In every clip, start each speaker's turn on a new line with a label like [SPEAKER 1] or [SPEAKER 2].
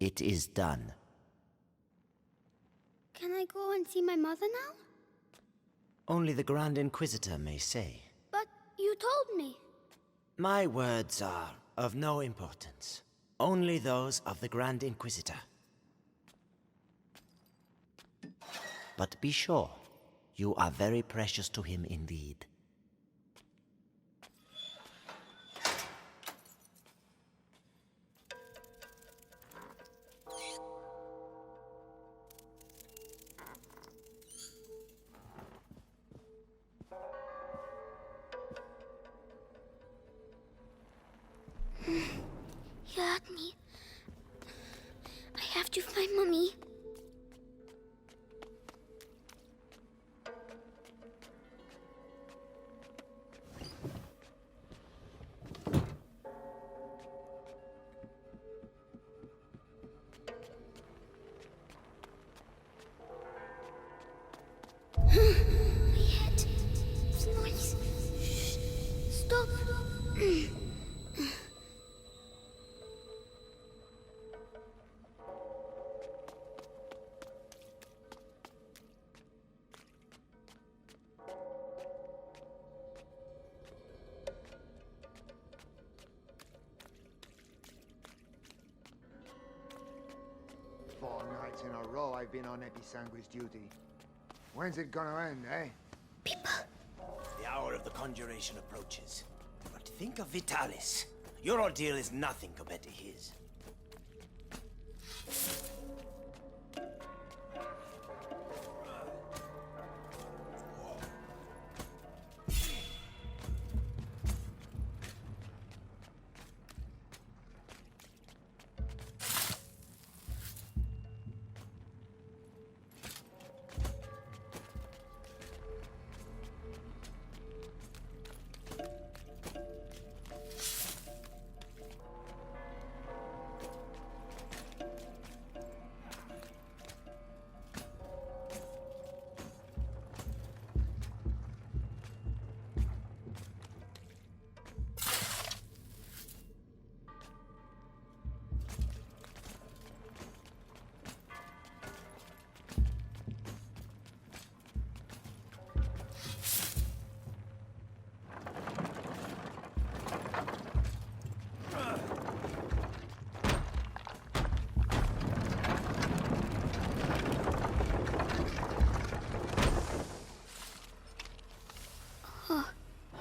[SPEAKER 1] It is done.
[SPEAKER 2] Can I go and see my mother now?
[SPEAKER 1] Only the Grand Inquisitor may say.
[SPEAKER 2] But you told me.
[SPEAKER 1] My words are of no importance. Only those of the Grand Inquisitor. But be sure, you are very precious to him indeed.
[SPEAKER 2] You heard me. I have to find Mommy. My head. It's noise. Shh. Stop.
[SPEAKER 3] Four nights in a row I've been on Episanguis duty. When's it gonna end, eh?
[SPEAKER 2] People.
[SPEAKER 1] The hour of the conjuration approaches. But think of Vitalis. Your ordeal is nothing compared to his.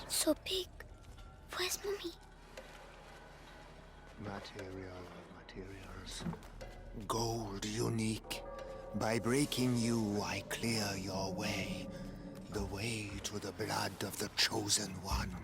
[SPEAKER 2] So big. Where's Mommy?
[SPEAKER 3] Materials. Gold unique. By breaking you, I clear your way. The way to the blood of the Chosen One.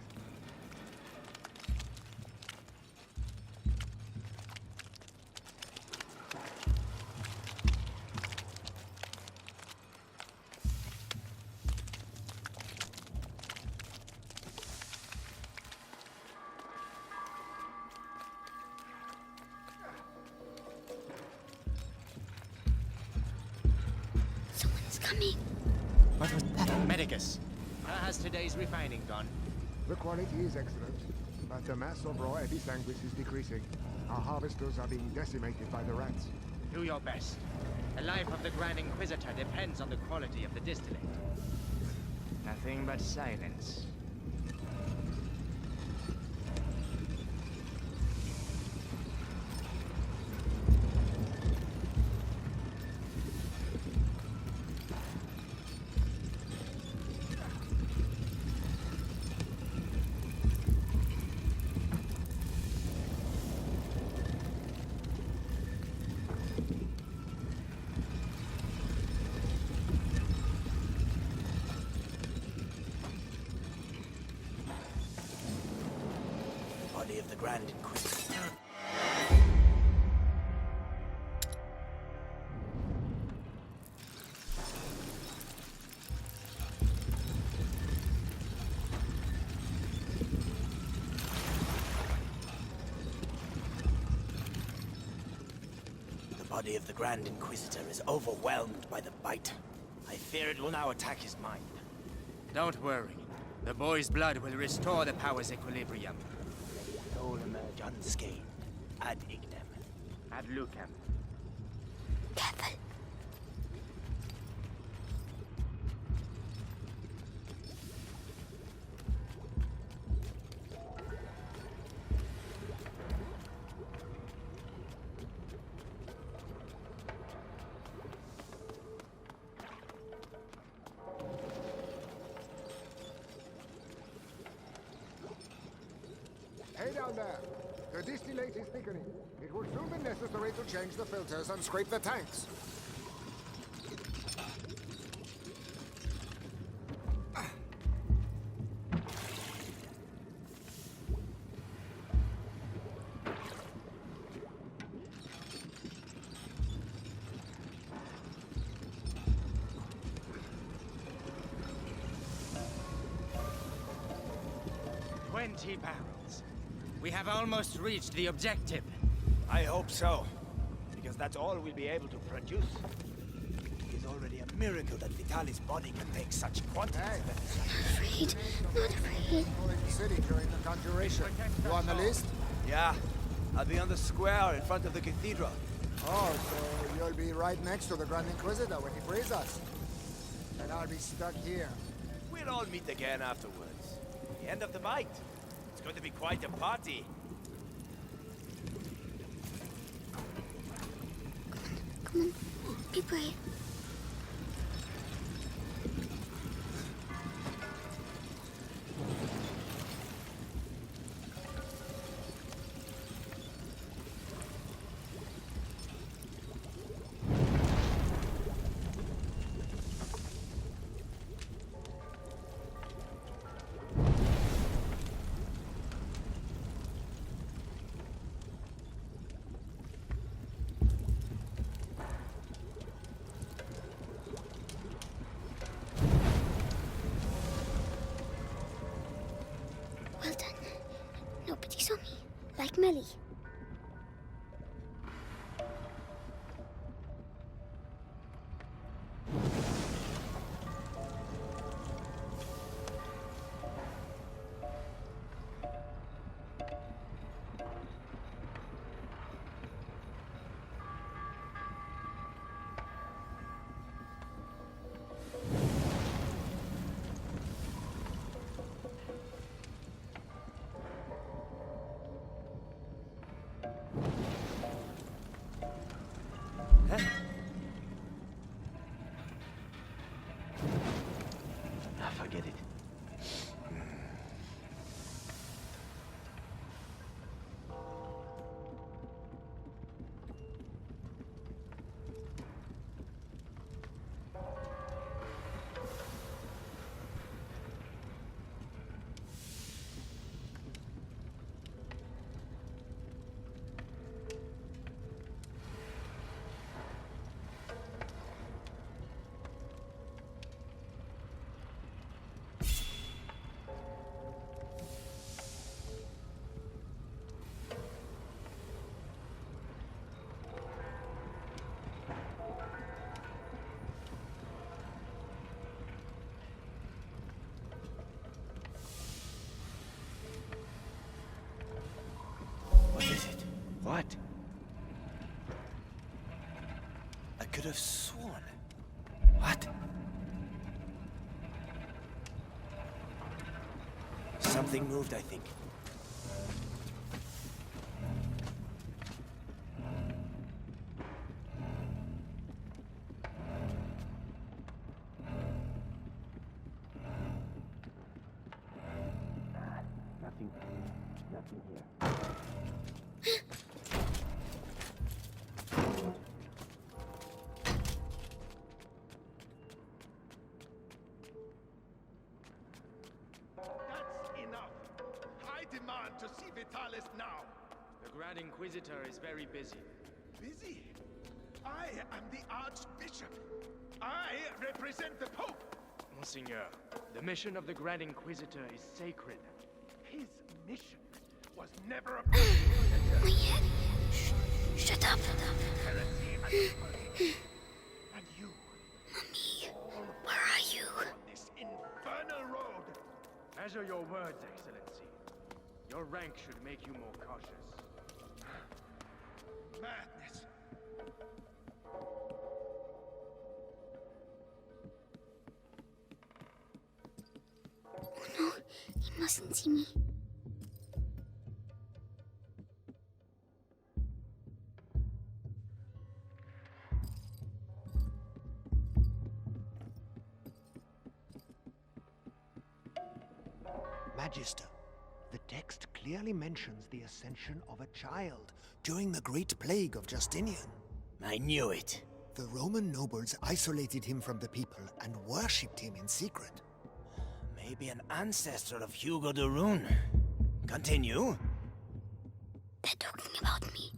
[SPEAKER 2] Someone is coming.
[SPEAKER 1] What was that?
[SPEAKER 4] Medicus, how has today's refining gone?
[SPEAKER 3] The quality is excellent, but the mass of raw Episanguis is decreasing. Our harvesters are being decimated by the rats.
[SPEAKER 4] Do your best. The life of the Grand Inquisitor depends on the quality of the distillate. Nothing but silence.
[SPEAKER 1] Body of the Grand Inquisitor. The body of the Grand Inquisitor is overwhelmed by the bite. I fear it will now attack his mind.
[SPEAKER 4] Don't worry. The boy's blood will restore the power's equilibrium.
[SPEAKER 1] Let the soul emerge unscathed. Ad ignem.
[SPEAKER 4] Ad lucem.
[SPEAKER 5] Stay down there. The distillate is thickening. It will soon be necessary to change the filters and scrape the tanks.
[SPEAKER 4] Barrels. We have almost reached the objective.
[SPEAKER 1] I hope so, because that's all we'll be able to produce. It is already a miracle that Vitalis' body can take such quantities
[SPEAKER 5] Hey.
[SPEAKER 1] of it.
[SPEAKER 2] Afraid. Not afraid.
[SPEAKER 5] Exploring the city during the conjuration. You on the list?
[SPEAKER 1] Yeah, I'll be on the square in front of the cathedral.
[SPEAKER 5] Oh, so you'll be right next to the Grand Inquisitor when he frees us. And I'll be stuck here.
[SPEAKER 1] We'll all meet again afterwards. The end of the bite. It's going to be quite a party.
[SPEAKER 2] Come on. Be brave. Well done. Nobody saw me. Like Melly.
[SPEAKER 1] Forget it. What is it? What? I could have sworn. What? Something moved, I think. Nothing here.
[SPEAKER 6] That's enough. I demand to see Vitalis now.
[SPEAKER 4] The Grand Inquisitor is very busy.
[SPEAKER 6] Busy? I am the Archbishop. I represent the Pope.
[SPEAKER 4] Monseigneur, the mission of the Grand Inquisitor is sacred.
[SPEAKER 6] His mission was never a
[SPEAKER 2] My head. Shut up.
[SPEAKER 6] heresy and you
[SPEAKER 2] Mommy, where are you?
[SPEAKER 6] on this infernal road.
[SPEAKER 4] Measure your words, Excellency. Your rank should make you more cautious.
[SPEAKER 6] Madness.
[SPEAKER 2] Oh no, he mustn't see me.
[SPEAKER 3] Magister, The text clearly mentions the ascension of a child during the Great Plague of Justinian.
[SPEAKER 1] I knew it.
[SPEAKER 3] The Roman nobles isolated him from the people and worshipped him in secret.
[SPEAKER 1] Maybe an ancestor of Hugo de Rune. Continue.
[SPEAKER 2] They're talking about me.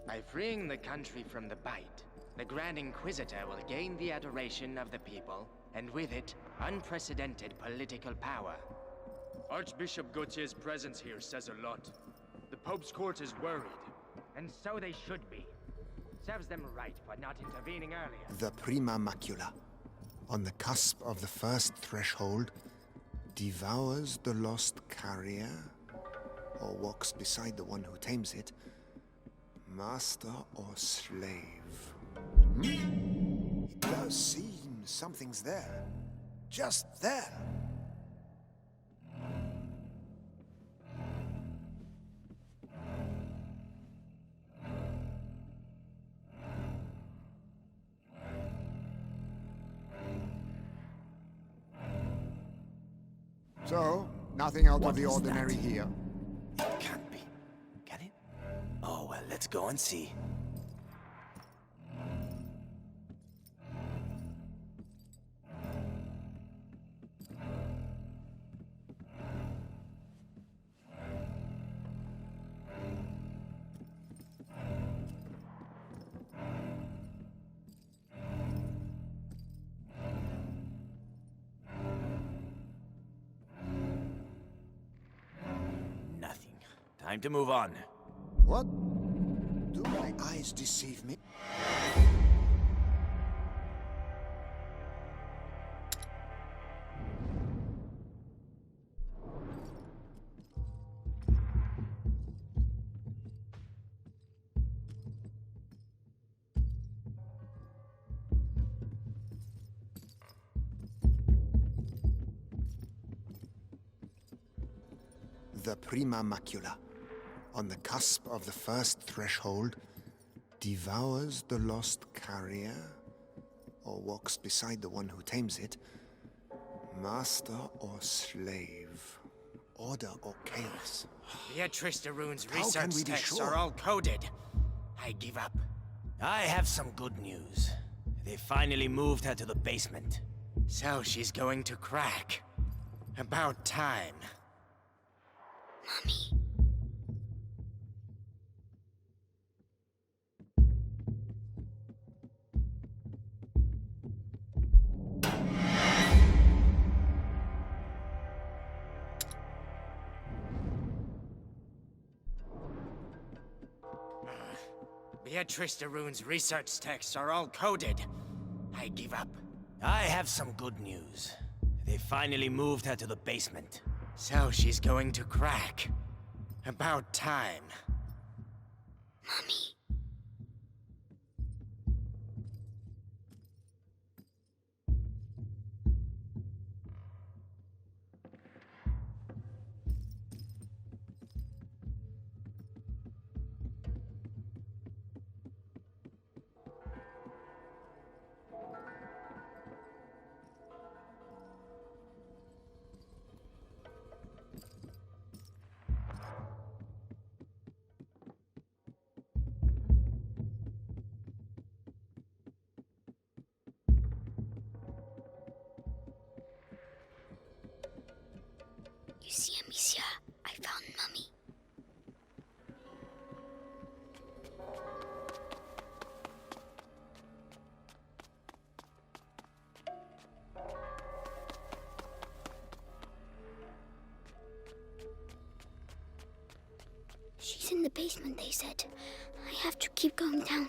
[SPEAKER 4] By freeing the country from the Bite, the Grand Inquisitor will gain the adoration of the people, and with it, unprecedented political power.
[SPEAKER 7] Archbishop Gautier's presence here says a lot. The Pope's court is worried.
[SPEAKER 4] And so they should be. Serves them right for not intervening earlier.
[SPEAKER 3] The Prima Macula, on the cusp of the first threshold, devours the lost carrier, or walks beside the one who tames it, master or slave. It does seem something's there. Just there.
[SPEAKER 5] So, nothing out
[SPEAKER 1] What
[SPEAKER 5] of the
[SPEAKER 1] is
[SPEAKER 5] ordinary
[SPEAKER 1] that?
[SPEAKER 5] here.
[SPEAKER 1] It can't be. Can it? Oh, well, let's go and see. Nothing. Time to move on.
[SPEAKER 3] What? Do my eyes deceive me? The Prima Macula, on the cusp of the first threshold, devours the lost carrier, or walks beside the one who tames it, master or slave, order or chaos.
[SPEAKER 4] Beatrice de Rune's
[SPEAKER 3] How can
[SPEAKER 4] research
[SPEAKER 3] we be
[SPEAKER 4] texts
[SPEAKER 3] sure?
[SPEAKER 4] are all coded. I give up.
[SPEAKER 1] I have some good news. They finally moved her to the basement.
[SPEAKER 4] So she's going to crack. About time.
[SPEAKER 2] Mommy.
[SPEAKER 4] Beatrice de Rune's research texts are all coded. I give up.
[SPEAKER 1] I have some good news. They finally moved her to the basement.
[SPEAKER 4] So she's going to crack. About time.
[SPEAKER 2] Mommy. You see, Amicia, I found Mummy. She's in the basement, they said. I have to keep going down.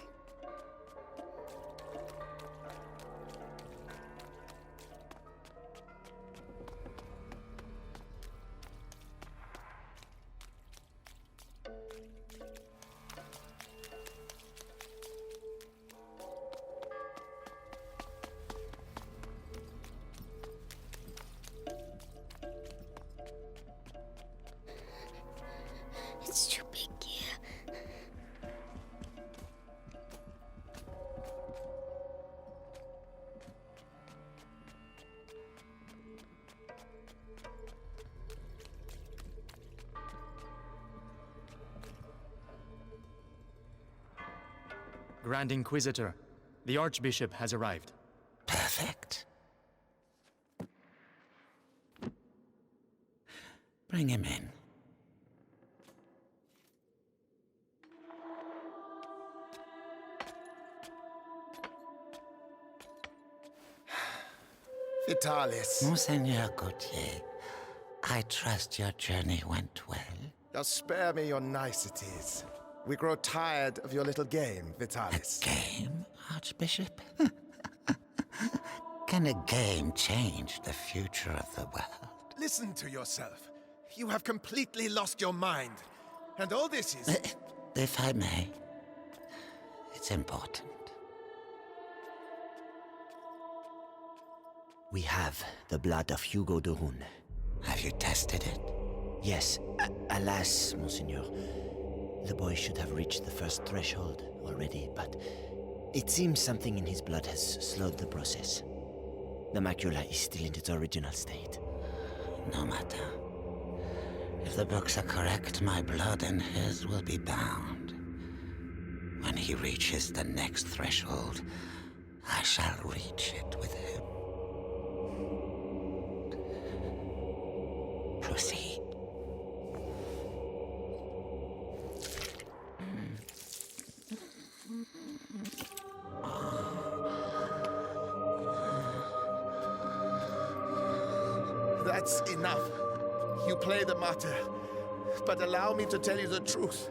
[SPEAKER 2] It's too big here.
[SPEAKER 7] Grand Inquisitor. The Archbishop has arrived.
[SPEAKER 8] Perfect. Bring him in.
[SPEAKER 6] Vitalis.
[SPEAKER 8] Monseigneur Gautier, I trust your journey went well.
[SPEAKER 6] Now spare me your niceties. We grow tired of your little game, Vitalis.
[SPEAKER 8] Game, Archbishop? Can a game change the future of the world?
[SPEAKER 6] Listen to yourself. You have completely lost your mind. And all this is...
[SPEAKER 8] If I may, it's important.
[SPEAKER 9] We have the blood of Hugo de Rune.
[SPEAKER 8] Have you tested it?
[SPEAKER 9] Yes, alas, Monseigneur. The boy should have reached the first threshold already, but it seems something in his blood has slowed the process. The macula is still in its original state.
[SPEAKER 8] No matter. If the books are correct, my blood and his will be bound. When he reaches the next threshold, I shall reach it with him. Proceed.
[SPEAKER 6] That's enough. You play the martyr. But allow me to tell you the truth.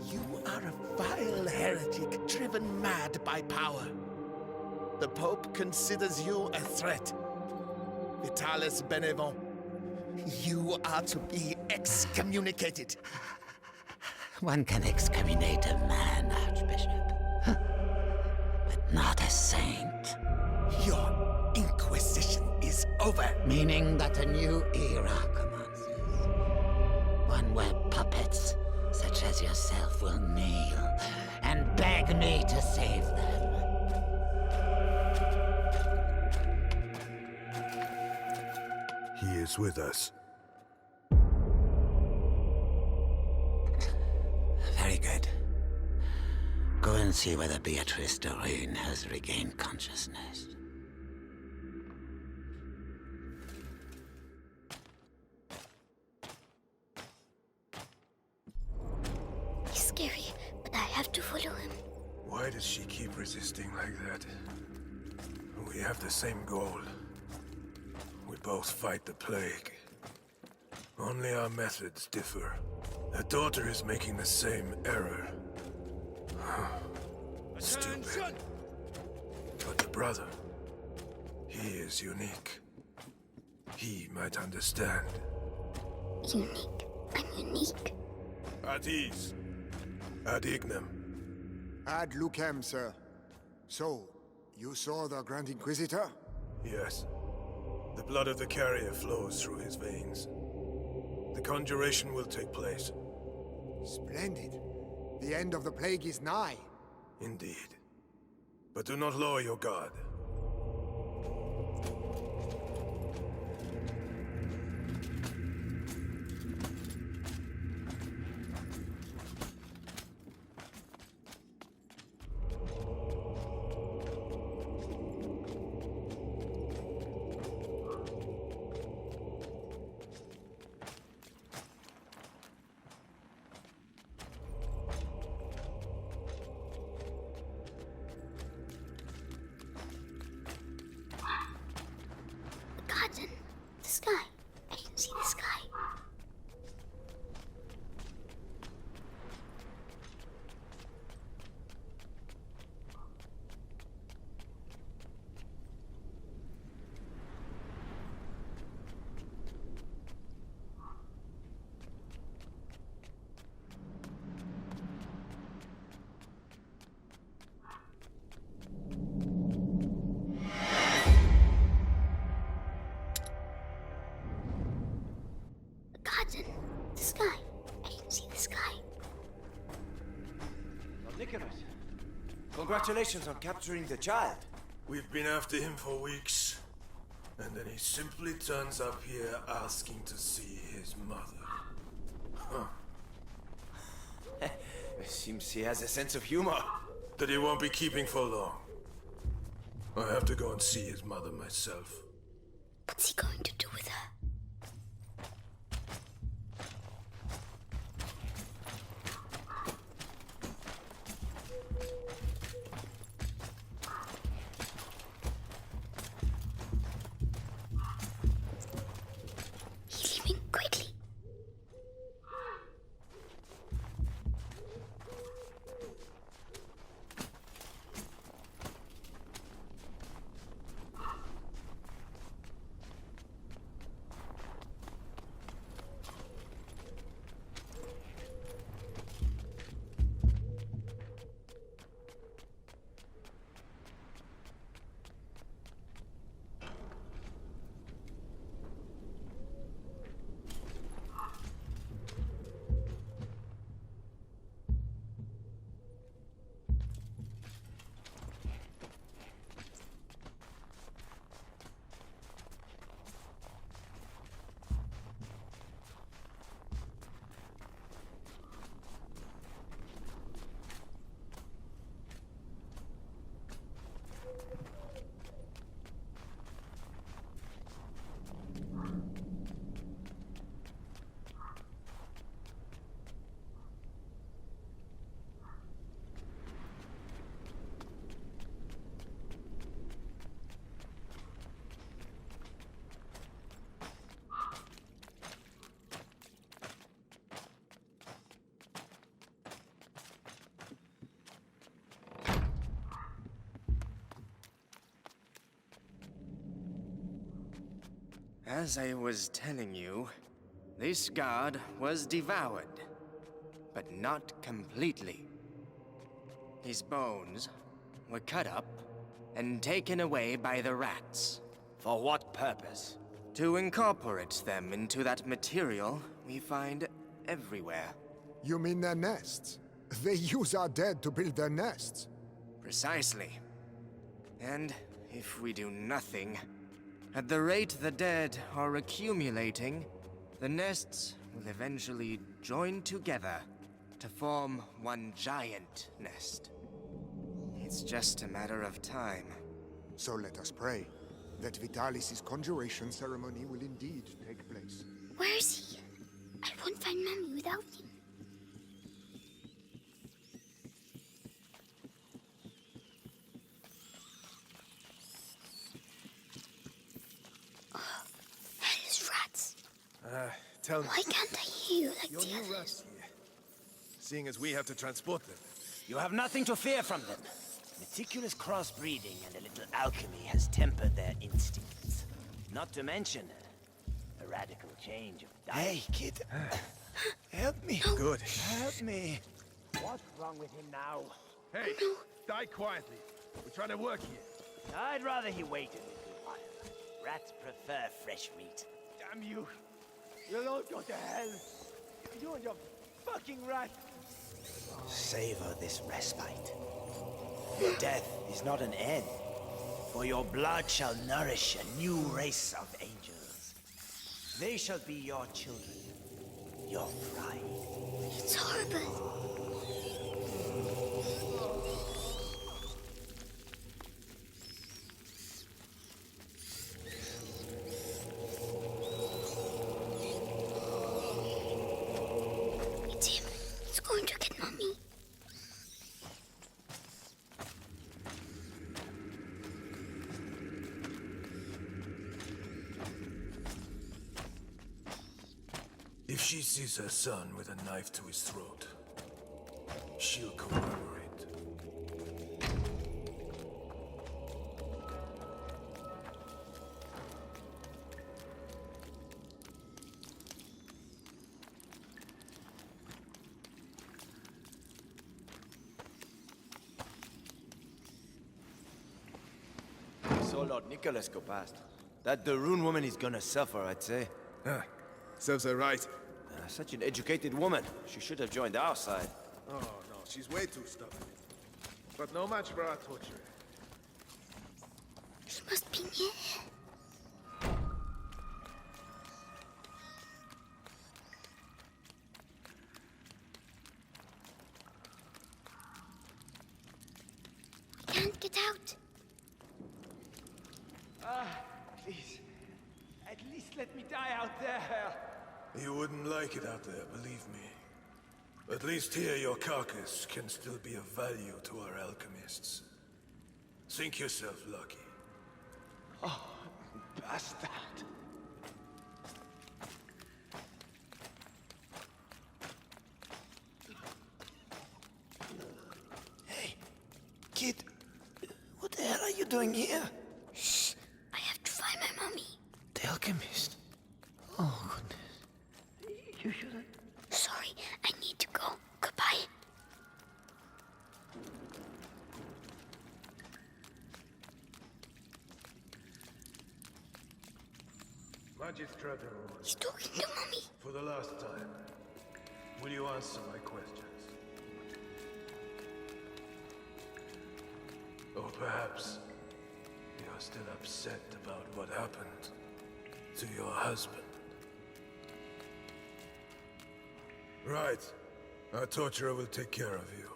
[SPEAKER 6] You are a vile heretic driven mad by power. The Pope considers you a threat. Vitalis Benevent, you are to be excommunicated.
[SPEAKER 8] One can excommunicate a man, Archbishop, but not a saint.
[SPEAKER 6] Your Inquisition is over.
[SPEAKER 8] Meaning that a new era commences. One where puppets such as yourself will kneel and beg me to save them.
[SPEAKER 6] He is with us.
[SPEAKER 8] Very good. Go and see whether Beatrice de Rune has regained consciousness.
[SPEAKER 2] He's scary, but I have to follow him.
[SPEAKER 6] Why does she keep resisting like that? We have the same goal. We both fight the plague. Only our methods differ. Her daughter is making the same error. Stupid. But the brother, he is unique. He might understand.
[SPEAKER 2] Unique. I'm unique.
[SPEAKER 6] At ease. Ad ignem.
[SPEAKER 5] Ad lucem, sir. So, you saw the Grand Inquisitor?
[SPEAKER 6] Yes. The blood of the carrier flows through his veins. The conjuration will take place.
[SPEAKER 5] Splendid. The end of the plague is nigh.
[SPEAKER 6] Indeed. But do not lower your guard.
[SPEAKER 2] Garden. The sky. I can see the sky. Garden. The sky. I can see the sky.
[SPEAKER 1] Well, Nicholas, congratulations on capturing the child.
[SPEAKER 6] We've been after him for weeks. And then he simply turns up here asking to see his mother. Huh.
[SPEAKER 1] Seems he has a sense of humor.
[SPEAKER 10] that he won't be keeping for long. I have to go and see his mother myself.
[SPEAKER 2] What's he going to do with her? He's leaving quickly.
[SPEAKER 4] As I was telling you, this guard was devoured, but not completely. His bones were cut up and taken away by the rats.
[SPEAKER 1] For what purpose?
[SPEAKER 4] To incorporate them into that material we find everywhere.
[SPEAKER 5] You mean their nests? They use our dead to build their nests.
[SPEAKER 4] Precisely. And if we do nothing, at the rate the dead are accumulating, the nests will eventually join together to form one giant nest. It's just a matter of time.
[SPEAKER 3] So let us pray that Vitalis' conjuration ceremony will indeed take place.
[SPEAKER 2] Where is he? I won't find Mommy without him. Oh, hellish rats.
[SPEAKER 6] Tell me,
[SPEAKER 2] Why can't I hear you like
[SPEAKER 6] your
[SPEAKER 2] the
[SPEAKER 6] new
[SPEAKER 2] others?
[SPEAKER 6] rats here, seeing as we have to transport them.
[SPEAKER 1] You have nothing to fear from them. Meticulous crossbreeding and a little alchemy has tempered their instincts. Not to mention a radical change of diet. Hey, kid. Help me.
[SPEAKER 6] Good.
[SPEAKER 1] Help me. What's wrong with him now?
[SPEAKER 6] Hey, die quietly. We're trying to work here.
[SPEAKER 1] I'd rather he waited a little while. Rats prefer fresh meat. Damn you. You'll all go to hell. You and your fucking rat. Savor this respite. Your death is not an end, for your blood shall nourish a new race of angels. They shall be your children, your pride.
[SPEAKER 2] It's horrible. It's him. He's going to get Mommy.
[SPEAKER 10] If she sees her son with a knife to his throat, she'll corroborate.
[SPEAKER 1] So Lord Nicholas go past. That the Rune woman is gonna suffer, I'd say.
[SPEAKER 6] Serves her right.
[SPEAKER 1] Such an educated woman. She should have joined our side.
[SPEAKER 6] Oh, no, she's way too stubborn. But no match for our torture.
[SPEAKER 2] He must be near. get out.
[SPEAKER 1] Please. At least let me die out there.
[SPEAKER 10] You wouldn't like it out there, believe me. At least here your carcass can still be of value to our alchemists. Think yourself lucky.
[SPEAKER 1] Oh, bastard.
[SPEAKER 6] Hey, kid. What the hell are you doing here?
[SPEAKER 2] Shh. I have to find my mommy.
[SPEAKER 6] The alchemist. Oh, goodness. You shouldn't.
[SPEAKER 2] Sorry, I need to go. Goodbye.
[SPEAKER 10] Magistrator,
[SPEAKER 2] He's talking to mommy.
[SPEAKER 10] for the last time, will you answer my questions? Or perhaps you're still upset about what happened to your husband. Right. Our torturer will take care of you.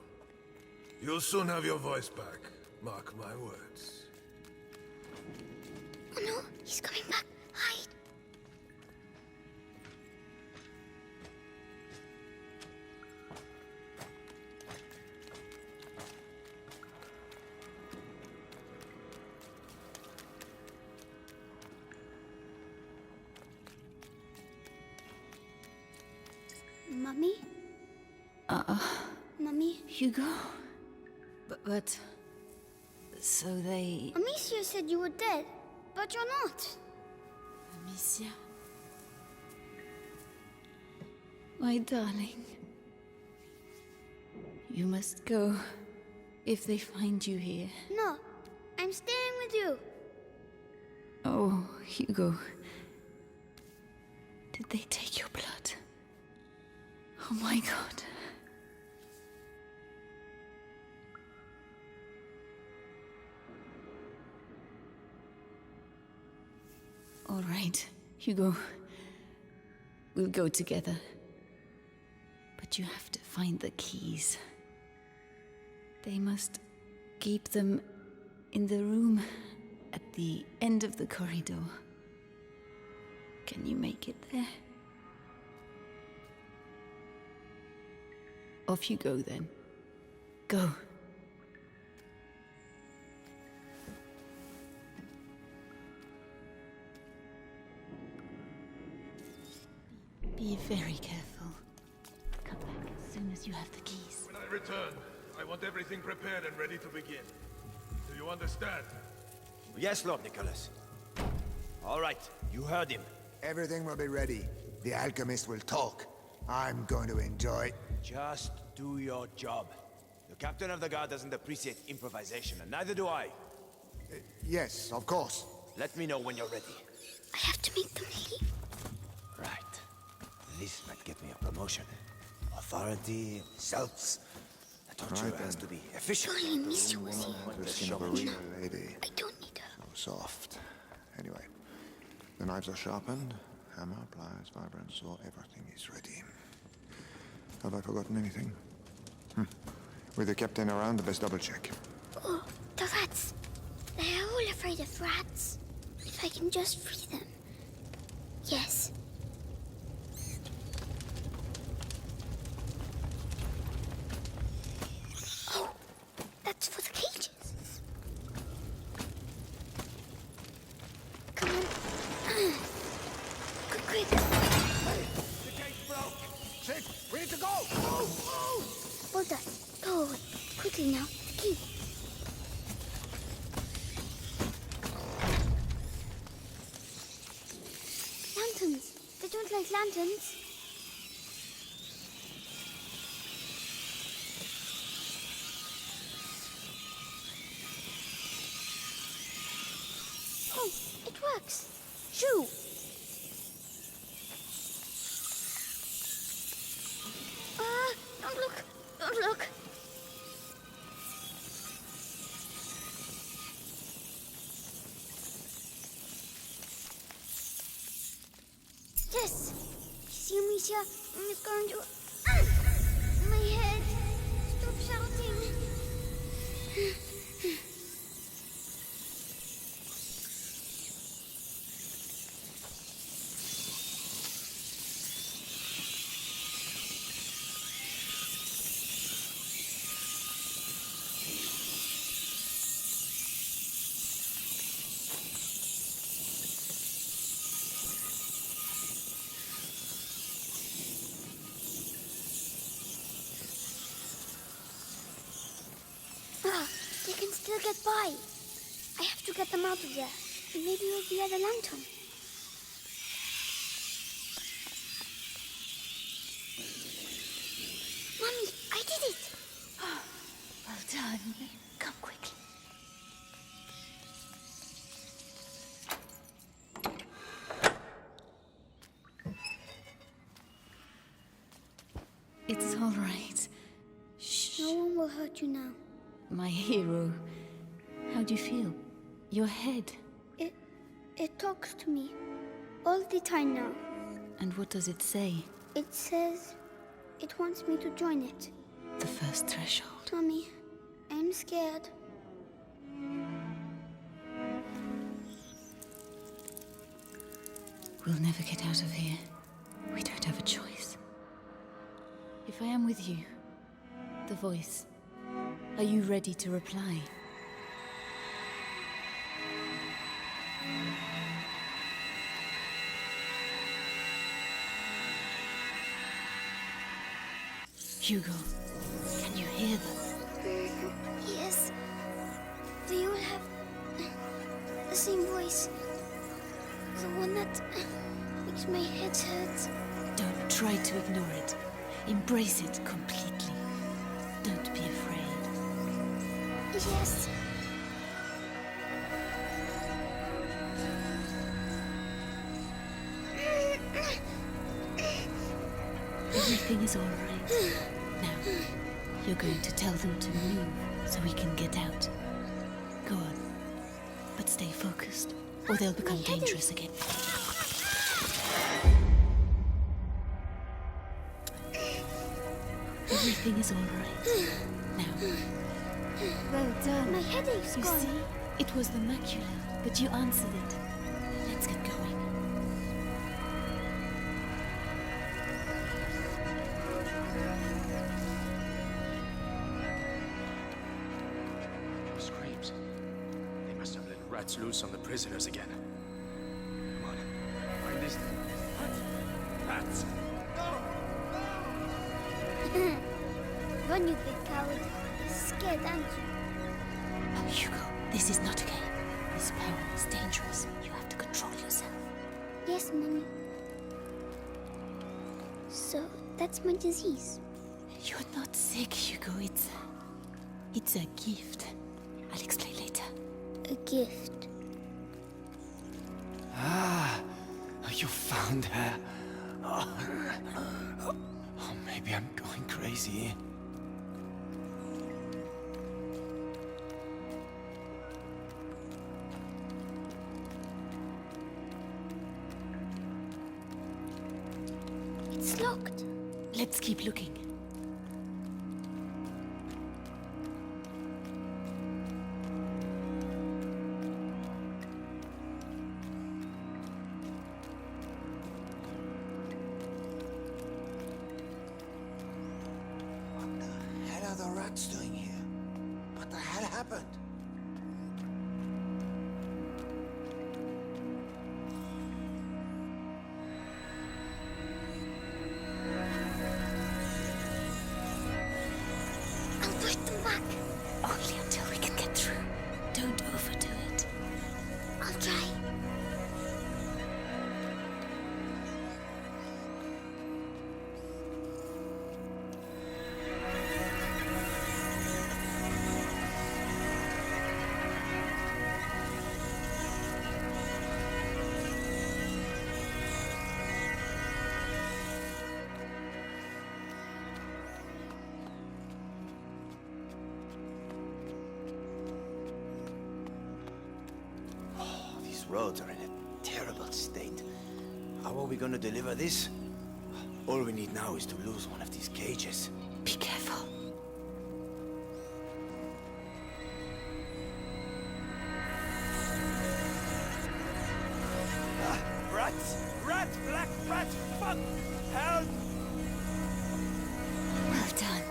[SPEAKER 10] You'll soon have your voice back. Mark my words.
[SPEAKER 2] Oh no, he's coming back. Hide. Mommy? Mommy?
[SPEAKER 11] Hugo? But... So they...
[SPEAKER 2] Amicia said you were dead, but you're not.
[SPEAKER 11] Amicia? My darling. You must go if they find you here.
[SPEAKER 2] No, I'm staying with you.
[SPEAKER 11] Oh, Hugo. Did they take your blood? Oh my God. All right, Hugo. We'll go together. But you have to find the keys. They must keep them in the room at the end of the corridor. Can you make it there? Off you go then. Go. Be very careful. Come back as soon as you have the keys.
[SPEAKER 10] When I return, I want everything prepared and ready to begin. Do you understand?
[SPEAKER 1] Yes, Lord Nicholas. All right, you heard him.
[SPEAKER 5] Everything will be ready. The alchemist will talk. I'm going to enjoy.
[SPEAKER 1] Just do your job. The captain of the guard doesn't appreciate improvisation, and neither do I.
[SPEAKER 5] Yes, of course.
[SPEAKER 1] Let me know when you're ready.
[SPEAKER 2] I have to make them leave.
[SPEAKER 1] Right. This might get me a promotion. Authority, results. The torture
[SPEAKER 3] Right
[SPEAKER 1] has
[SPEAKER 3] then.
[SPEAKER 1] to be efficient.
[SPEAKER 2] If only Amicia was here.
[SPEAKER 3] The skin of a real lady.
[SPEAKER 2] I don't need her.
[SPEAKER 3] So soft. Anyway, the knives are sharpened. Hammer, pliers, vibrant saw, everything is ready. Have I forgotten anything? With the captain around, the best double check.
[SPEAKER 2] Oh, the rats. They are all afraid of rats. If I can just free them. Yes. Oh, that's for the cages. Come on. Quick.
[SPEAKER 1] The gate broke!
[SPEAKER 5] Shit, we need to go! Move!
[SPEAKER 2] Well done. Go away. Quickly now. The key. Lanterns. They don't like lanterns. Oh, it works. Shoo! Don't look. Don't look. Yes. See, Amicia? I'm going to... My head. Stop shouting. get by. I have to get them out of there. Maybe with the other lantern. Mommy, I did it!
[SPEAKER 11] Well done. Come quickly. It's all right. Shh.
[SPEAKER 2] No one will hurt you now.
[SPEAKER 11] My hero. How do you feel? Your head.
[SPEAKER 2] It talks to me. All the time now.
[SPEAKER 11] And what does it say?
[SPEAKER 2] It says it wants me to join it.
[SPEAKER 11] The first threshold.
[SPEAKER 2] Mommy, I'm scared.
[SPEAKER 11] We'll never get out of here. We don't have a choice. If I am with you, the voice, are you ready to reply? Hugo, can you hear them?
[SPEAKER 2] Yes. They all have the same voice. The one that makes my head hurt.
[SPEAKER 11] Don't try to ignore it. Embrace it completely. Don't be afraid.
[SPEAKER 2] Yes.
[SPEAKER 11] Everything is all right. Now, you're going to tell them to move so we can get out. Go on. But stay focused, or they'll become dangerous again. Everything is all right. Now. Well done.
[SPEAKER 2] My headache's
[SPEAKER 11] You
[SPEAKER 2] gone.
[SPEAKER 11] see? It was the macula, but you answered it. Let's get going.
[SPEAKER 7] Screams. They must have let rats loose on the prisoners again. Come on. Find this thing. Rats.
[SPEAKER 2] Run, you big coward. You're scared, aren't you?
[SPEAKER 11] Oh, Hugo, this is not okay. This power is dangerous. You have to control yourself.
[SPEAKER 2] Yes, Mommy. So, that's my disease.
[SPEAKER 11] You're not sick, Hugo. It's a gift. I'll explain later.
[SPEAKER 2] A gift.
[SPEAKER 9] Ah, you found her. Oh, maybe I'm going crazy.
[SPEAKER 2] It's locked.
[SPEAKER 11] Let's keep looking.
[SPEAKER 3] What the hell are the rats doing here? What the hell happened?
[SPEAKER 2] I'll push them back.
[SPEAKER 11] Only until we can get through. Don't overdo it.
[SPEAKER 2] I'll try.
[SPEAKER 1] These roads are in a terrible state. How are we gonna deliver this? All we need now is to lose one of these cages.
[SPEAKER 11] Be careful.
[SPEAKER 1] Rats! Rats! Black rats! Fuck! Help!
[SPEAKER 11] Well done.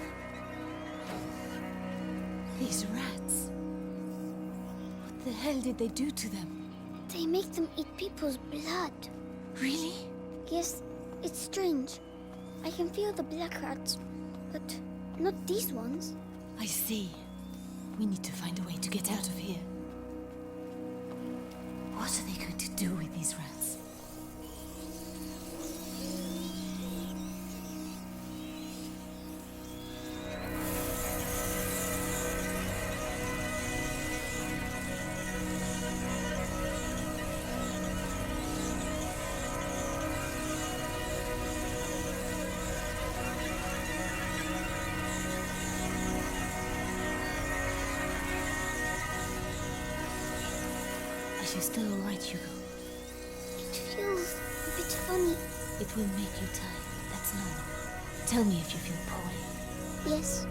[SPEAKER 11] These rats. What the hell did they do to them?
[SPEAKER 2] They make them eat people's blood.
[SPEAKER 11] Really?
[SPEAKER 2] Yes, it's strange. I can feel the black rats, but not these ones.
[SPEAKER 11] I see. We need to find a way to get out of here. What are they going to do with these rats? Are you still alright, Hugo?
[SPEAKER 2] It feels a bit funny.
[SPEAKER 11] It will make you tired. That's normal. Tell me if you feel poorly.
[SPEAKER 2] Yes.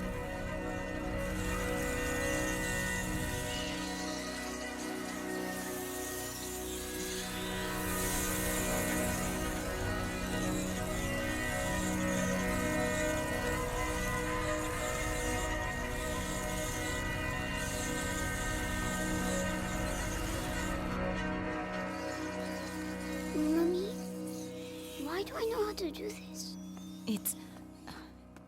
[SPEAKER 2] Mummy, why do I know how to do this?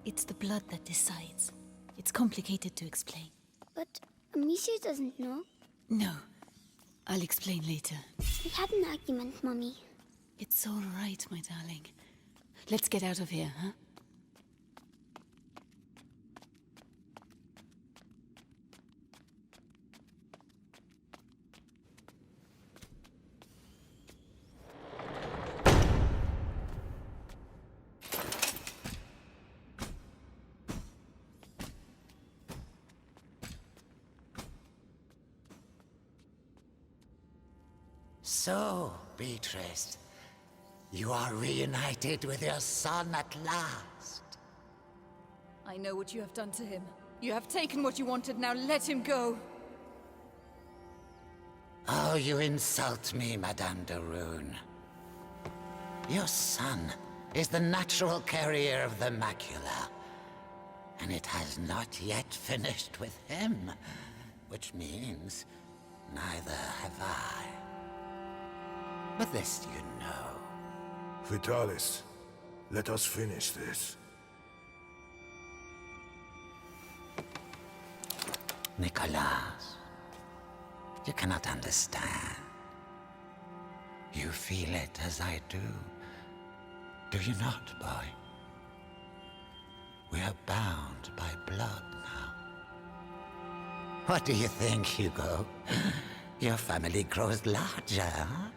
[SPEAKER 11] It's the blood that decides. It's complicated to explain.
[SPEAKER 2] But Amicia doesn't know.
[SPEAKER 11] No. I'll explain later.
[SPEAKER 2] We had an argument, Mummy.
[SPEAKER 11] It's all right, my darling. Let's get out of here, huh?
[SPEAKER 8] So, Beatrice, you are reunited with your son at last.
[SPEAKER 11] I know what you have done to him. You have taken what you wanted, now let him go!
[SPEAKER 8] Oh, you insult me, Madame de Rune. Your son is the natural carrier of the macula, and it has not yet finished with him, which means neither have I. But this you know.
[SPEAKER 10] Vitalis, let us finish this.
[SPEAKER 8] Nicholas, you cannot understand. You feel it as I do. Do you not, boy? We are bound by blood now. What do you think, Hugo? Your family grows larger, huh?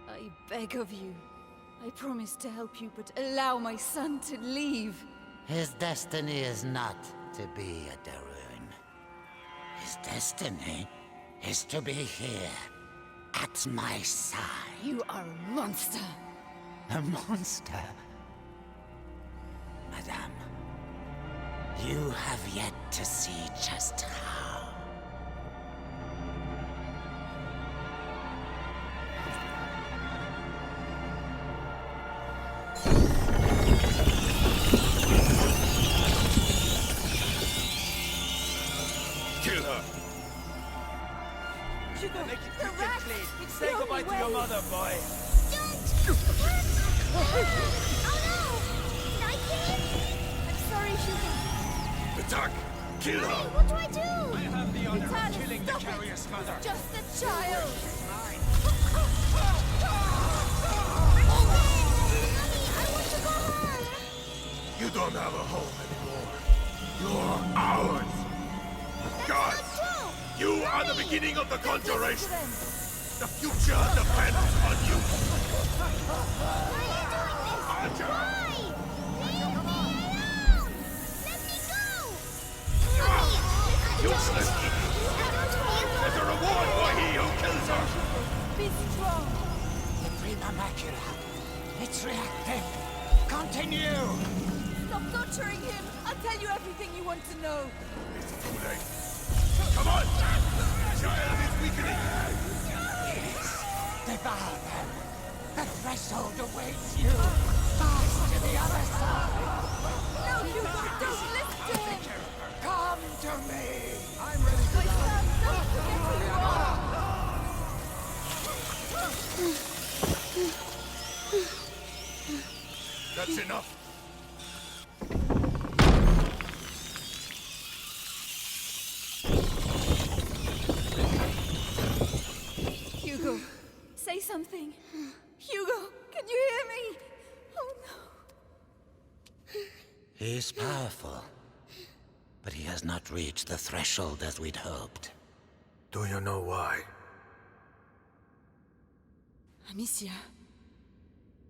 [SPEAKER 11] I beg of you. I promise to help you, but allow my son to leave.
[SPEAKER 8] His destiny is not to be a de Rune. His destiny is to be here, at my side.
[SPEAKER 11] You are a monster.
[SPEAKER 8] A monster? Madame, you have yet to see just how.
[SPEAKER 10] Kill her!
[SPEAKER 11] Hugo,
[SPEAKER 1] Make it
[SPEAKER 11] the
[SPEAKER 1] quick and
[SPEAKER 11] rats!
[SPEAKER 1] clean.
[SPEAKER 11] It's
[SPEAKER 1] Say
[SPEAKER 11] the
[SPEAKER 1] goodbye
[SPEAKER 11] only
[SPEAKER 1] to your
[SPEAKER 11] way.
[SPEAKER 1] mother, boy.
[SPEAKER 2] I'm sorry, Hugo.
[SPEAKER 10] Attack! Kill her!
[SPEAKER 2] What do I do?
[SPEAKER 1] I have the honor
[SPEAKER 11] Vitalis,
[SPEAKER 1] of killing the
[SPEAKER 11] stop it.
[SPEAKER 1] carrier's mother.
[SPEAKER 11] Just a child!
[SPEAKER 2] Mommy, I want to go home.
[SPEAKER 10] You don't have a home anymore. You're ours! God! You are the beginning of the conjuration! The future depends on you!
[SPEAKER 2] Why? Leave me alone! Let me go! Mommy,
[SPEAKER 10] Useless idiot! There's a reward for he who kills her!
[SPEAKER 11] Be strong!
[SPEAKER 8] The prima macula. It's reactive. Continue!
[SPEAKER 11] Stop torturing him! I'll tell you everything you want to know.
[SPEAKER 10] It's too late. Come on! The child is weakening!
[SPEAKER 8] Devour them. The threshold awaits you. Pass to the other side.
[SPEAKER 11] No, Hugo, don't listen to him!
[SPEAKER 8] Come to me.
[SPEAKER 11] My son, don't forget who you are!
[SPEAKER 10] That's enough!
[SPEAKER 11] something. Hugo, can you hear me? Oh no.
[SPEAKER 8] He's powerful, but he has not reached the threshold as we'd hoped.
[SPEAKER 10] Do you know why?
[SPEAKER 11] Amicia.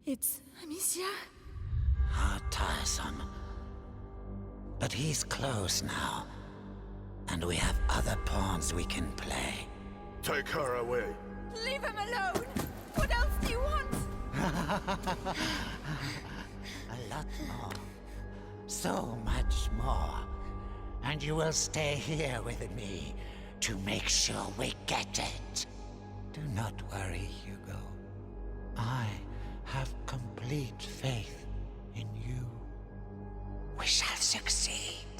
[SPEAKER 11] It's Amicia.
[SPEAKER 8] How tiresome. But he's close now, and we have other pawns we can play.
[SPEAKER 10] Take her away.
[SPEAKER 11] Leave him alone! What else do you want?
[SPEAKER 8] A lot more. So much more. And you will stay here with me to make sure we get it. Do not worry, Hugo. I have complete faith in you. We shall succeed.